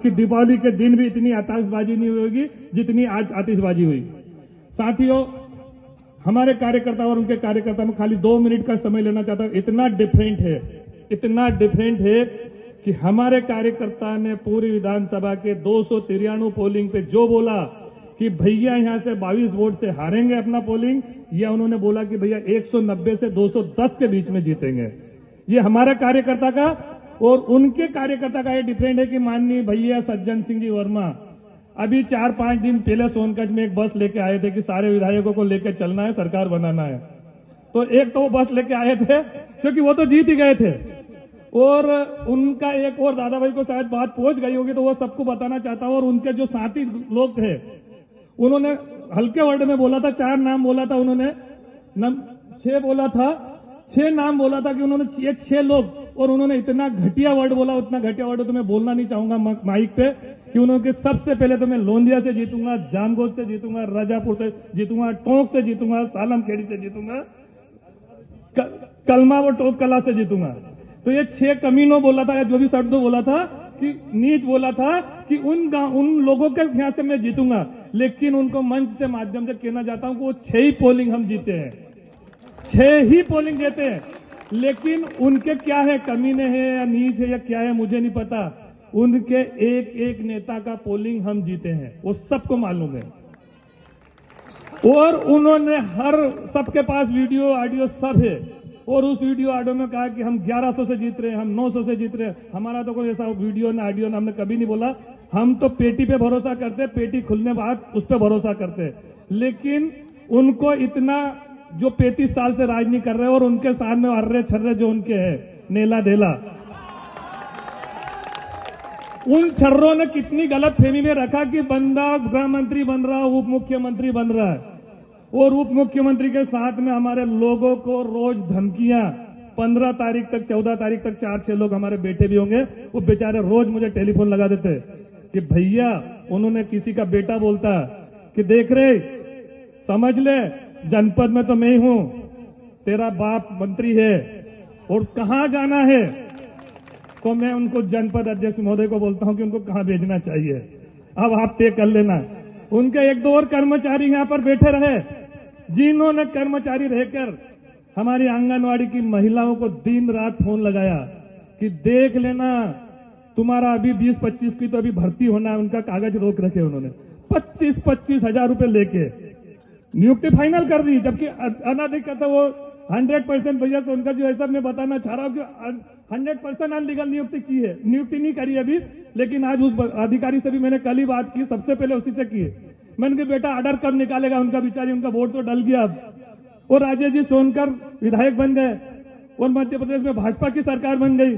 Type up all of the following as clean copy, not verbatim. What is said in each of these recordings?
कि दीपावली के दिन भी इतनी आतिशबाजी नहीं होगी जितनी आज आतिशबाजी हुई। साथियों, हमारे कार्यकर्ता और उनके कार्यकर्ता में खाली 2 मिनट का समय लेना चाहता हूं। इतना डिफरेंट है कि हमारे कार्यकर्ता ने पूरी विधानसभा के 293 पोलिंग पे जो बोला कि भैया यहां से 22 वोट से हारेंगे अपना पोलिंग, या उन्होंने बोला कि भैया 190 से 210 के बीच में जीतेंगे। ये हमारे कार्यकर्ता का और उनके कार्यकर्ता का ये डिफरेंट है कि माननीय भैया सज्जन सिंह जी वर्मा अभी 4-5 दिन पहले सोनकंज में एक बस लेके आए थे कि सारे विधायकों को लेकर चलना है, सरकार बनाना है। तो एक तो वो बस लेके आए थे क्योंकि वो तो जीत ही गए थे, और उनका एक और दादा भाई को शायद बात पहुंच गई होगी तो वो सबको बताना चाहता हूं। और उनके जो साथी लोग थे उन्होंने हल्के वर्ड में बोला था, 4 नाम बोला था उन्होंने, 6 बोला था, 6 नाम बोला था कि उन्होंने 6 लोग, और उन्होंने इतना घटिया वर्ड बोला, उतना घटिया वर्ड तो मैं बोलना नहीं चाहूंगा माइक पे, कि उन्होंने सबसे पहले तो मैं लोंदिया से जीतूंगा, जामगोद से जीतूंगा, राजापुर से जीतूंगा, टोंक से जीतूंगा, सालमखेड़ी से जीतूंगा, कलमा व टोक कला से जीतूंगा। तो ये 6 कमीनों बोला था, या जो भी शब्द बोला था कि नीच बोला था कि उन लोगों के यहां से मैं जीतूंगा। लेकिन उनको मंच से माध्यम से कहना चाहता हूं कि वो 6 ही पोलिंग हम जीते हैं, 6 ही पोलिंग जीते हैं। लेकिन उनके क्या है, कमीने हैं या नीच है या क्या है मुझे नहीं पता, उनके एक नेता का पोलिंग हम जीते हैं, वो सबको मालूम है। और उन्होंने सबके पास वीडियो ऑडियो सब है, और उस वीडियो ऑडियो में कहा कि हम 1100 से जीत रहे हैं, हम 900 से जीत रहे हैं। हमारा तो कोई ऐसा वीडियो ना ऑडियो ना हमने कभी नहीं बोला। हम तो पेटी पे भरोसा करते, पेटी खुलने बाद उस पर भरोसा करते। लेकिन उनको इतना, जो 35 साल से राज नहीं कर रहे और उनके साथ में अर्रे छर्रे जो उनके हैं, नेला देला, उन छर्रों ने कितनी गलत फहमी में रखा कि बंदा गृह मंत्री बन रहा, उप मुख्यमंत्री बन रहा है, और उप मुख्यमंत्री के साथ में हमारे लोगों को रोज धमकियां। 15 तारीख तक 14 तारीख तक 4-6 लोग हमारे बेटे भी होंगे, वो बेचारे रोज मुझे टेलीफोन लगा देते कि भैया, उन्होंने किसी का बेटा बोलता कि देख रहे, समझ ले, जनपद में तो मैं ही हूं, तेरा बाप मंत्री है और कहां जाना है। तो मैं उनको जनपद अध्यक्ष महोदय को बोलता हूं कि उनको कहां भेजना चाहिए, अब आप तय कर लेना। उनके 1-2 और कर्मचारी यहां पर बैठे रहे, जिन्होंने कर्मचारी रहकर हमारी आंगनवाड़ी की महिलाओं को दिन रात फोन लगाया कि देख लेना, तुम्हारा अभी 20-25 की तो अभी भर्ती होना है। उनका कागज रोक रखे उन्होंने, 25-25 हजार रुपए लेके नियुक्ति फाइनल कर दी, जबकि अनाधिकृत वो 100% भैया से उनका जो ऐसा मैं बताना चाह रहा हूं कि 100% अनलीगल नियुक्ति की है, नियुक्ति नहीं करी अभी। लेकिन आज उस अधिकारी से भी मैंने कल ही बात की, सबसे पहले उसी से की है। मैंने कहा बेटा ऑर्डर कब निकालेगा, उनका बिचारी, उनका वोट तो डल गया अब। और राजेश जी सोनकर विधायक बन गए और मध्य प्रदेश में भाजपा की सरकार बन गई।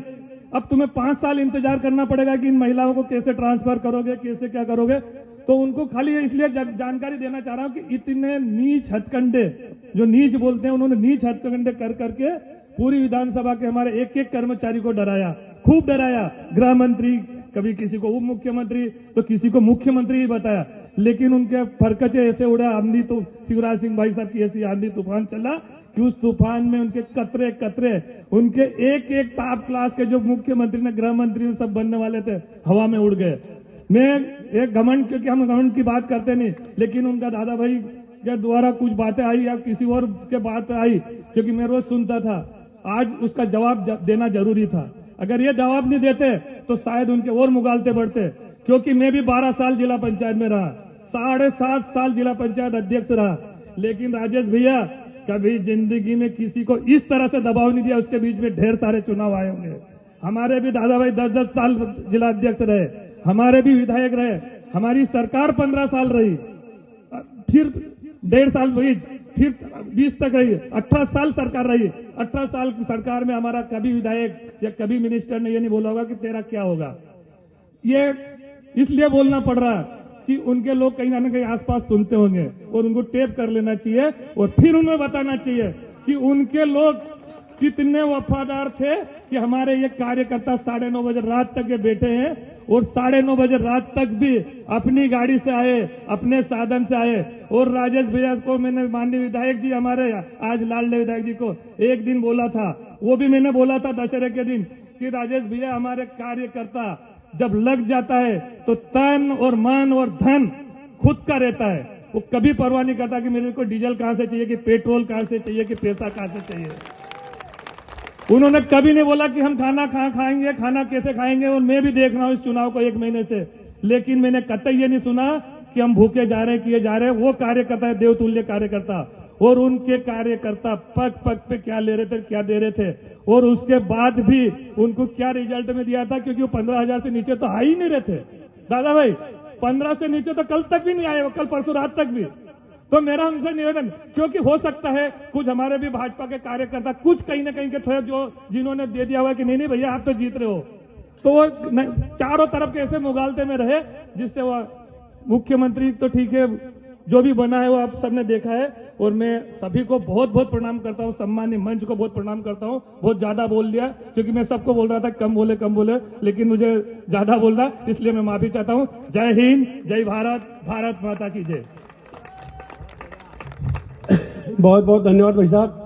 अब तुम्हें 5 साल इंतजार करना पड़ेगा कि इन महिलाओं को कैसे ट्रांसफर करोगे, कैसे क्या करोगे। तो उनको खाली इसलिए जानकारी देना चाह रहा हूं कि इतने नीच हथकंडे, जो नीच बोलते हैं, उन्होंने नीच हथकंडे कर करके पूरी विधानसभा के हमारे एक कर्मचारी को डराया, खूब डराया। गृह मंत्री, कभी किसी को उप मुख्यमंत्री तो किसी को मुख्यमंत्री ही बताया। लेकिन उनके फरकचे ऐसे उड़ा, आंधी, तो शिवराज सिंह भाई साहब की ऐसी आंधी तूफान चला कि उस तूफान में उनके कतरे उनके एक टॉप क्लास के जो मुख्यमंत्री ने, गृह मंत्री सब बनने वाले थे, हवा में उड़ गए। मैं एक घमंड, क्योंकि हम घमंड की बात करते नहीं, लेकिन उनका दादा भाई के द्वारा कुछ बातें आई या किसी और के बात आई, क्योंकि मैं रोज सुनता था, आज उसका जवाब देना जरूरी था। अगर ये जवाब नहीं देते तो शायद उनके और मुगालते बढ़ते, क्योंकि मैं भी 12 साल जिला पंचायत में रहा, 7.5 साल जिला पंचायत अध्यक्ष रहा। लेकिन राजेश भैया, कभी जिंदगी में किसी को इस तरह से दबाव नहीं दिया। उसके बीच में ढेर सारे चुनाव आए होंगे। हमारे भी दादा भाई 10-10 साल जिला अध्यक्ष रहे, हमारे भी विधायक रहे, हमारी सरकार 15 साल रही, फिर 1.5 साल रही, फिर 20 तक रही, 18 साल सरकार रही। 18 साल सरकार में हमारा कभी विधायक या कभी मिनिस्टर ने ये नहीं बोला होगा कि तेरा क्या होगा। ये इसलिए बोलना पड़ रहा है कि उनके लोग कहीं ना कहीं आसपास सुनते होंगे, और उनको टेप कर लेना चाहिए और फिर उन्हें बताना चाहिए कि उनके लोग कितने वफादार थे कि हमारे ये कार्यकर्ता 9:30 बजे रात तक के बैठे हैं, और 9:30 बजे रात तक भी अपनी गाड़ी से आए, अपने साधन से आए। और राजेश भैया को मैंने, माननीय विधायक जी हमारे, आज लाडले विधायक जी को एक दिन बोला था, वो भी मैंने बोला था दशहरे के दिन, कि राजेश भैया, हमारे कार्यकर्ता जब लग जाता है तो तन और मन और धन खुद का रहता है। वो कभी परवाह नहीं करता कि मेरे को डीजल कहां से चाहिए, कि पेट्रोल कहां से चाहिए, कि पैसा कहां से चाहिए। उन्होंने कभी नहीं बोला कि हम खाना कहां खाएंगे, खाना कैसे खाएंगे। और मैं भी देख रहा हूं इस चुनाव को 1 महीने से, लेकिन मैंने कतई ये नहीं सुना कि हम भूखे जा रहे हैं, किए जा रहे हैं। वो कार्यकर्ता है, देवतुल्य कार्यकर्ता, और उनके कार्यकर्ता पग पग पे क्या ले रहे थे, क्या दे रहे थे, और उसके बाद भी उनको क्या रिजल्ट में दिया था, क्योंकि वो 15,000 से नीचे तो आ ही नहीं रहे थे। दादा भाई 15 से नीचे तो कल तक भी नहीं आए, वो कल परसों रात तक भी। तो मेरा उनसे निवेदन, क्योंकि हो सकता है कुछ हमारे भी भाजपा के कार्यकर्ता कुछ कहीं ना कहीं के थे जो जिन्होंने दे दिया हुआ कि नहीं नहीं भैया आप तो जीत रहे हो, तो वो चारों तरफ के ऐसे मुगालते में रहे जिससे वो मुख्यमंत्री तो ठीक है जो भी बना है वो आप सबने देखा है। और मैं सभी को बहुत बहुत प्रणाम करता हूं, सम्मानीय मंच को बहुत प्रणाम करता हूं। बहुत ज्यादा बोल लिया, क्योंकि मैं सबको बोल रहा था कम बोले, लेकिन मुझे ज्यादा बोलना, इसलिए मैं माफी चाहता हूं। जय हिंद, जय भारत, भारत माता की जय। बहुत बहुत धन्यवाद भाई साहब।